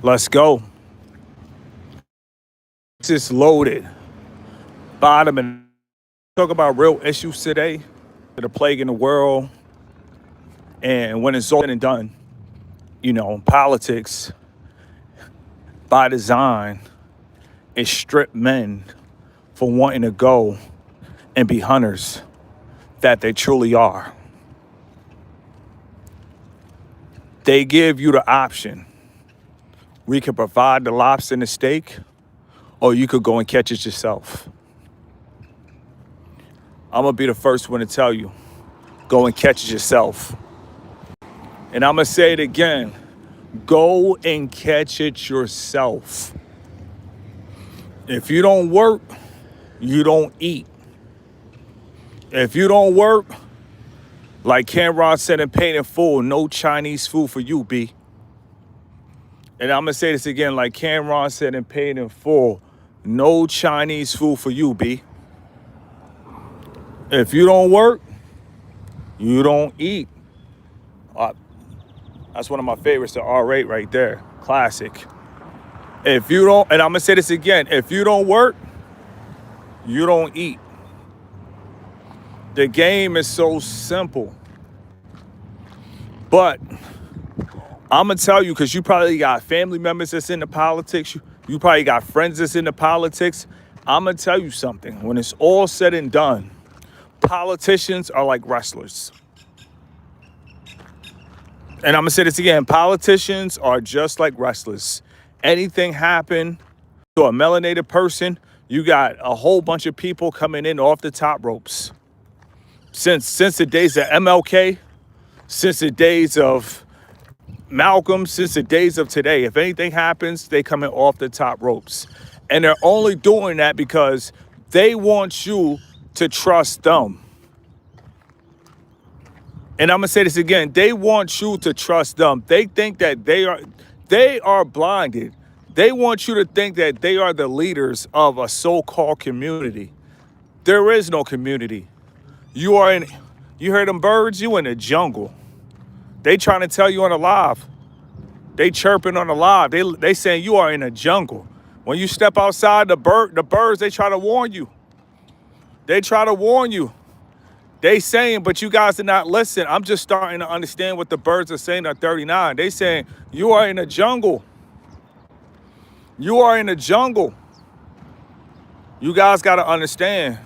Let's go. It's just loaded. Bottom and talk about real issues today that are plaguing the world. And when it's all said and done, politics by design is strip men for wanting to go and be hunters that they truly are. They give you the option. We can provide the lobster and the steak, or you could go and catch it yourself. I'm gonna be the first one to tell you, go and catch it yourself. And I'm gonna say it again, go and catch it yourself. If you don't work, you don't eat. If you don't work, like Cameron said in Paid in Full, no Chinese food for you, B. And I'm gonna say this again, like Cameron said in Paid in Full, no Chinese food for you, B. If you don't work, you don't eat. That's one of my favorites, the R8 right there, classic. If you don't, and I'm gonna say this again, if you don't work, you don't eat. The game is so simple. But I'm gonna tell you, because you probably got family members that's into politics, you probably got friends that's into politics. I'm gonna tell you something. When it's all said and done, politicians are like wrestlers. And I'm gonna say this again, politicians are just like wrestlers. Anything happen to a melanated person, you got a whole bunch of people coming in off the top ropes. Since the days of MLK, since the days of Malcolm, since the days of today, if anything happens, they come in off the top ropes. And they're only doing that because they want you to trust them. And I'm gonna say this again, they want you to trust them. They think that they are blinded. They want you to think that they are the leaders of a so-called community. There is no community. You heard them birds, you in the jungle. They trying to tell you on the live. They chirping on the live. They saying you are in a jungle. When you step outside, the birds, they try to warn you. They try to warn you. They saying, but you guys did not listen. I'm just starting to understand what the birds are saying at 39. They saying, you are in a jungle. You are in a jungle. You guys got to understand.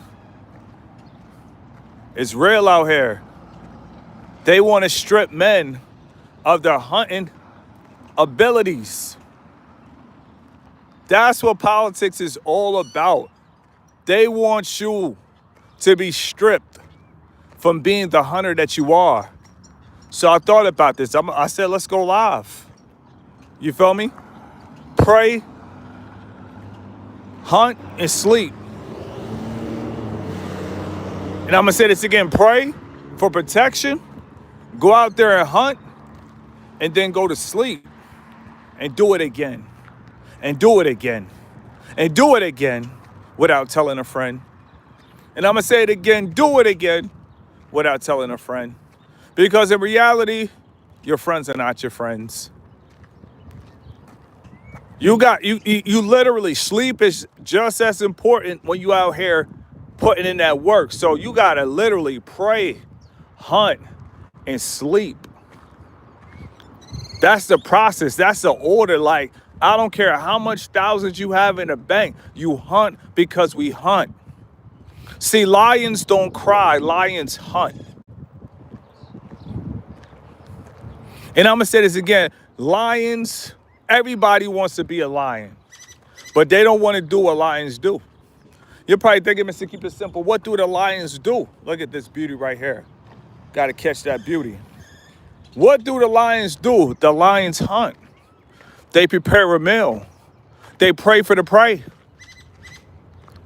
It's real out here. They want to strip men of their hunting abilities. That's what politics is all about. They want you to be stripped from being the hunter that you are. So I thought about this. I said, let's go live. You feel me? Pray, hunt, and sleep. And I'm gonna say this again, pray for protection, go out there and hunt, and then go to sleep and do it again, and do it again, and do it again without telling a friend. And I'm gonna say it again, do it again without telling a friend. Because in reality, your friends are not your friends. You literally, sleep is just as important when you out here putting in that work. So you gotta literally pray, hunt, and sleep. That's the process. That's the order. Like, I don't care how much thousands you have in the bank. You hunt because we hunt. See, lions don't cry. Lions hunt. And I'm going to say this again. Lions, everybody wants to be a lion. But they don't want to do what lions do. You're probably thinking, Mr. Keep It Simple, what do the lions do? Look at this beauty right here. Got to catch that beauty. What do the lions do? The lions hunt. They prepare a meal. They pray for the prey.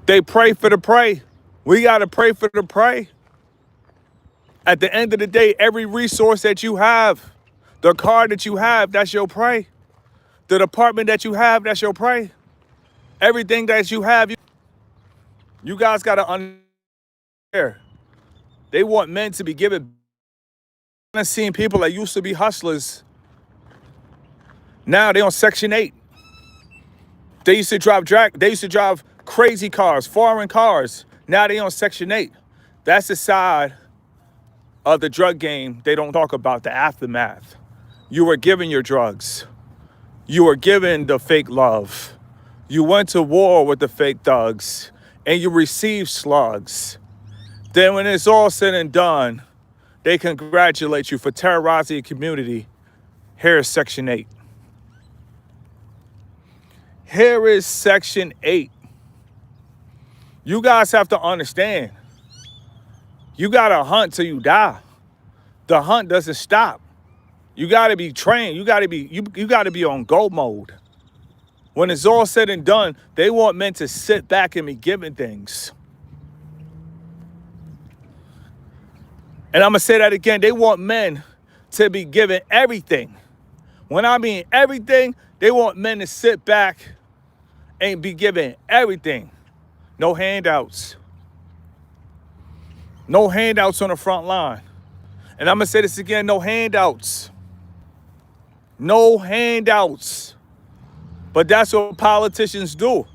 They pray for the prey. We got to pray for the prey. At the end of the day, every resource that you have, the car that you have, that's your prey. The apartment that you have, that's your prey. Everything that you have, you guys got to understand. They want men to be given. I've seen people that used to be hustlers. Now they on Section 8. They used to drive crazy cars, foreign cars. Now they on Section 8. That's the side of the drug game they don't talk about, the aftermath. You were given your drugs. You were given the fake love. You went to war with the fake thugs and you received slugs. Then when it's all said and done, they congratulate you for terrorizing your community. Here is Section 8. Here is Section 8. You guys have to understand. You gotta hunt till you die. The hunt doesn't stop. You gotta be trained. You gotta be on go mode. When it's all said and done, they want men to sit back and be given things. And I'm gonna say that again. They want men to be given everything. When I mean everything, they want men to sit back and be given everything. No handouts. No handouts on the front line. And I'm gonna say this again, no handouts. No handouts. But that's what politicians do.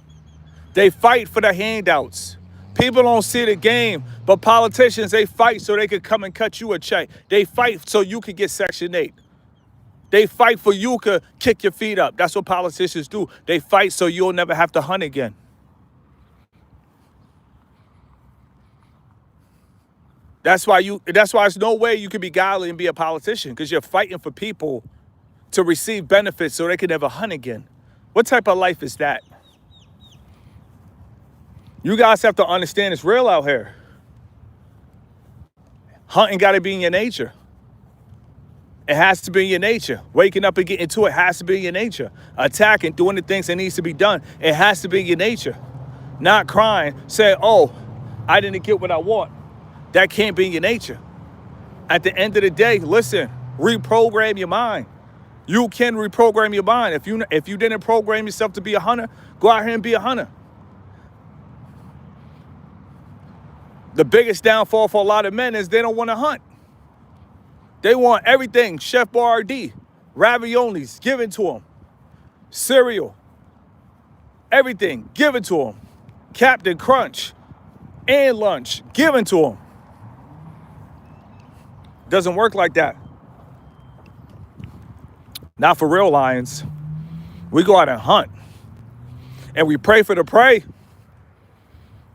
They fight for the handouts. People don't see the game, but politicians, they fight so they can come and cut you a check. They fight so you can get Section 8. They fight for you to kick your feet up. That's what politicians do. They fight so you'll never have to hunt again. That's why there's no way you can be godly and be a politician, because you're fighting for people to receive benefits so they can never hunt again. What type of life is that? You guys have to understand it's real out here. Hunting got to be in your nature. It has to be in your nature. Waking up and getting to it has to be in your nature. Attacking, doing the things that needs to be done, it has to be in your nature. Not crying, saying, oh, I didn't get what I want. That can't be in your nature. At the end of the day, listen, reprogram your mind. You can reprogram your mind. If you didn't program yourself to be a hunter, go out here and be a hunter. The biggest downfall for a lot of men is they don't want to hunt. They want everything, Chef Boyardee, raviolis, given to them. Cereal, everything, given to them. Captain Crunch and lunch, given to them. Doesn't work like that. Not for real lions. We go out and hunt. And we pray for the prey.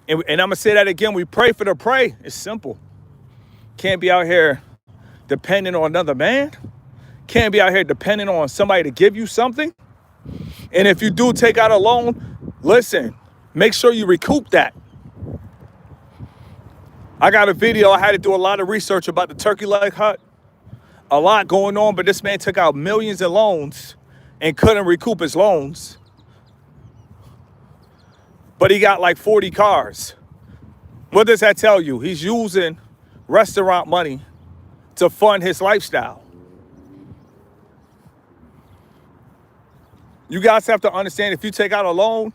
And I'm going to say that again. We pray for the prey. It's simple. Can't be out here depending on another man. Can't be out here depending on somebody to give you something. And if you do take out a loan, listen, make sure you recoup that. I got a video. I had to do a lot of research about the turkey leg hut. A lot going on, but this man took out millions in loans and couldn't recoup his loans. But he got like 40 cars. What does that tell you? He's using restaurant money to fund his lifestyle. You guys have to understand, if you take out a loan,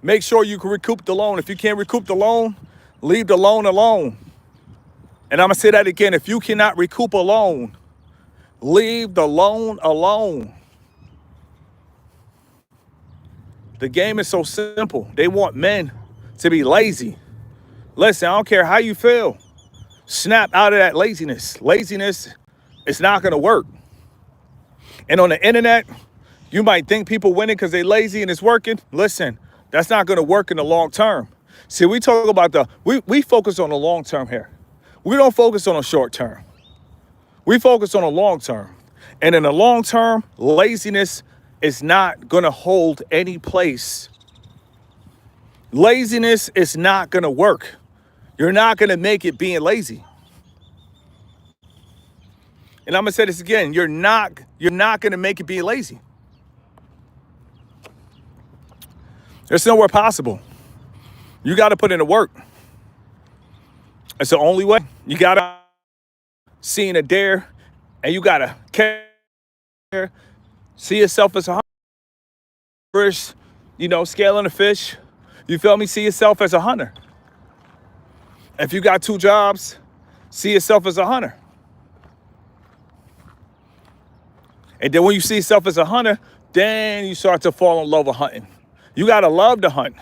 make sure you can recoup the loan. If you can't recoup the loan, leave the loan alone. And I'm going to say that again. If you cannot recoup a loan, leave the loan alone. The game is so simple. They want men to be lazy. Listen, I don't care how you feel. Snap out of that laziness. Laziness is not going to work. And on the internet, you might think people winning because they're lazy and it's working. Listen, that's not going to work in the long term. See, we talk about we focus on the long term here. We don't focus on the short term. We focus on the long term. And in the long term, laziness is not going to hold any place. Laziness is not going to work. You're not going to make it being lazy. And I'm going to say this again. You're not going to make it being lazy. There's nowhere possible. You got to put in the work. It's the only way. You got to see a dare, and you got to care. See yourself as a hunter. Scaling a fish. You feel me? See yourself as a hunter. If you got 2 jobs, see yourself as a hunter. And then when you see yourself as a hunter, then you start to fall in love with hunting. You gotta love to hunt.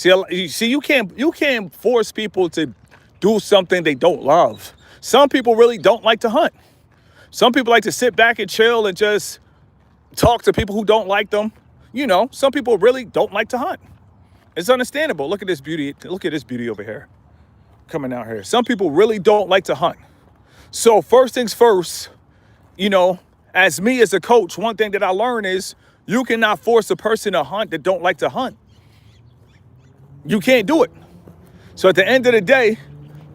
You can't force people to do something they don't love. Some people really don't like to hunt. Some people like to sit back and chill and just talk to people who don't like them. You know, some people really don't like to hunt. It's understandable. Look at this beauty. Look at this beauty over here, coming out here. Some people really don't like to hunt. So first things first, you know, as me as a coach, one thing that I learned is you cannot force a person to hunt that don't like to hunt. You can't do it. So at the end of the day,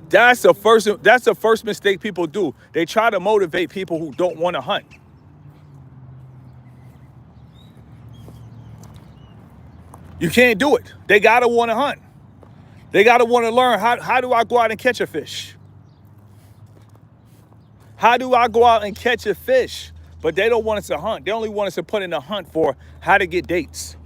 that's the first mistake people do. They try to motivate people who don't want to hunt. You can't do it. They gotta want to hunt. They gotta want to learn how do I go out and catch a fish? How do I go out and catch a fish? But they don't want us to hunt. They only want us to put in a hunt for how to get dates.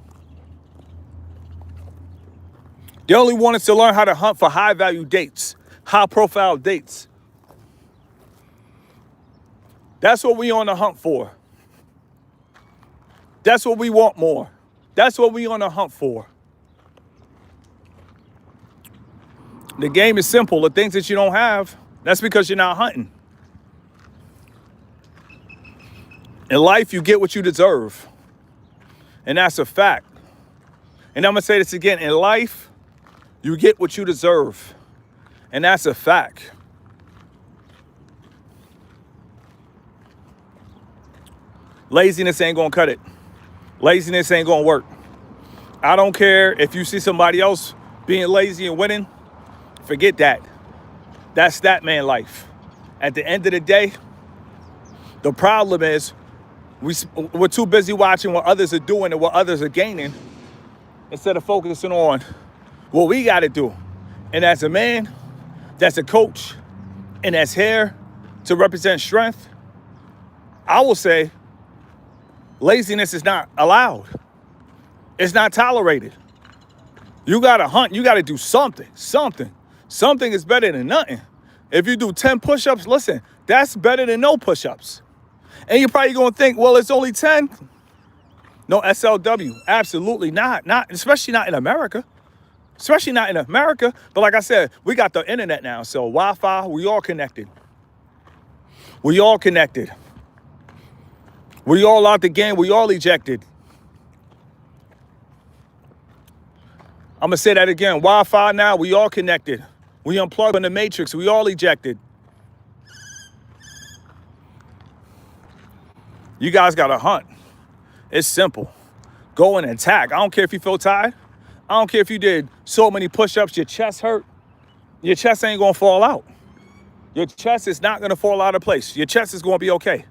They only want us to learn how to hunt for high value dates, high profile dates. That's what we on the hunt for. That's what we want more. That's what we on the hunt for. The game is simple. The things that you don't have, that's because you're not hunting. In life, you get what you deserve. And that's a fact. And I'm going to say this again. In life, you get what you deserve. And that's a fact. Laziness ain't going to cut it. Laziness ain't going to work. I don't care if you see somebody else being lazy and winning. Forget that. That's that man life. At the end of the day, the problem is we're too busy watching what others are doing and what others are gaining instead of focusing on what we got to do. And as a man, that's a coach, and that's here to represent strength, I will say laziness is not allowed. It's not tolerated. You got to hunt. You got to do something. Something is better than nothing. If you do 10 push-ups, listen, that's better than no push-ups. And you're probably going to think, well, it's only 10. No, SLW, absolutely not. Especially not in America. But like I said, we got the internet now. So Wi-Fi, we all connected. We all out the game. We all ejected. I'm going to say that again. Wi-Fi now, we all connected. We unplugged from the matrix. We all ejected. You guys got to hunt. It's simple. Go and attack. I don't care if you feel tired. I don't care if you did so many push-ups, your chest hurt. Your chest ain't going to fall out. Your chest is not going to fall out of place. Your chest is going to be okay.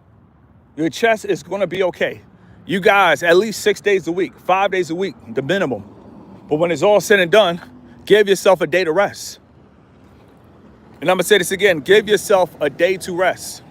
Your chest is going to be okay. You guys, at least 6 days a week, 5 days a week, the minimum. But when it's all said and done, give yourself a day to rest. And I'm going to say this again. Give yourself a day to rest.